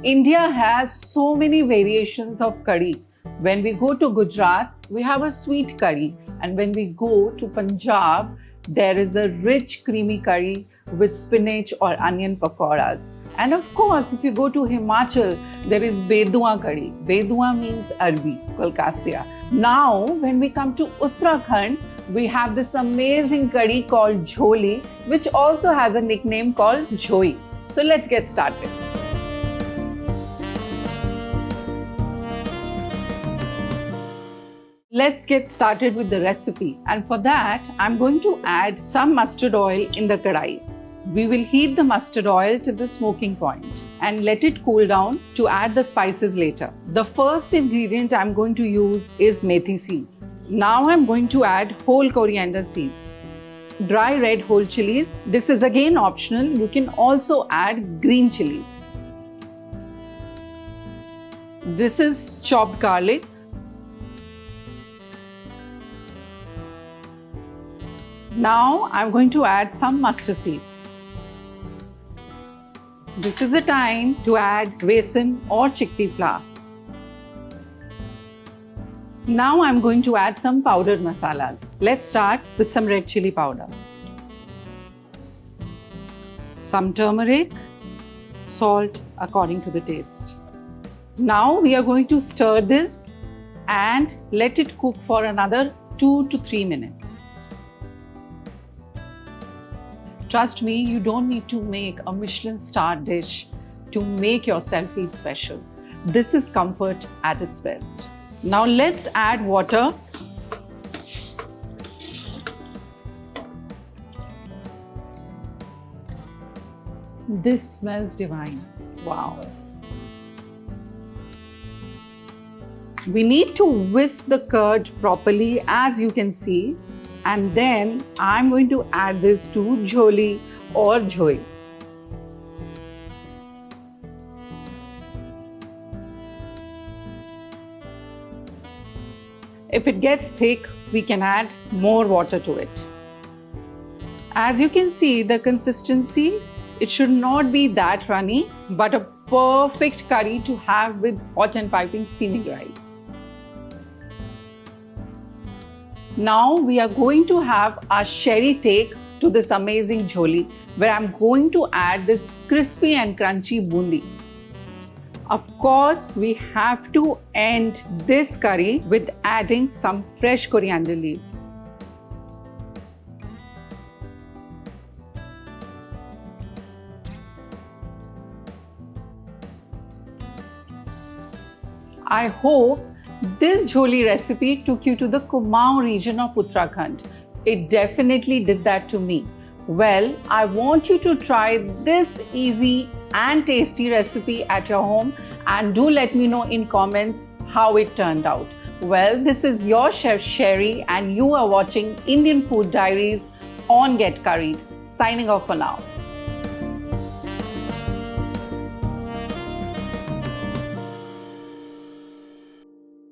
India has so many variations of curry. When we go to Gujarat, we have a sweet curry, and when we go to Punjab, there is a rich creamy curry with spinach or onion pakoras. And of course, if you go to Himachal, there is Bedua curry. Bedua means Arabi, Kolkasia. Now, when we come to Uttarakhand, we have this amazing curry called Jholi, which also has a nickname called Jhoi. So let's get started. Let's get started with the recipe, and for that I'm going to add some mustard oil in the kadai. We will heat the mustard oil to the smoking point and let it cool down to add the spices later. The first ingredient I'm going to use is methi seeds. Now I'm going to add whole coriander seeds. Dry red whole chilies. This is again optional. You can also add green chilies. This is chopped garlic. Now I'm going to add some mustard seeds. This is the time to add besan or chickpea flour. Now I'm going to add some powdered masalas. Let's start with some red chili powder, some turmeric, salt according to the taste. Now we are going to stir this and let it cook for another 2 to 3 minutes. Trust me, you don't need to make a Michelin star dish to make yourself feel special. This is comfort at its best. Now let's add water. This smells divine. Wow. We need to whisk the curd properly, as you can see. And then I'm going to add this to jholi or jhoi. If it gets thick, we can add more water to it. As you can see, the consistency, it should not be that runny, but a perfect curry to have with hot and piping steaming rice. Now we are going to have a Sherie take to this amazing jholi, where I'm going to add this crispy and crunchy boondi. Of course, we have to end this curry with adding some fresh coriander leaves. I hope this jholi recipe took you to the Kumaon region of Uttarakhand. It definitely did that to me. Well, I want you to try this easy and tasty recipe at your home, and do let me know in comments how it turned out. Well, this is your chef Sherie, and you are watching Indian Food Diaries on Get Curried. Signing off for now.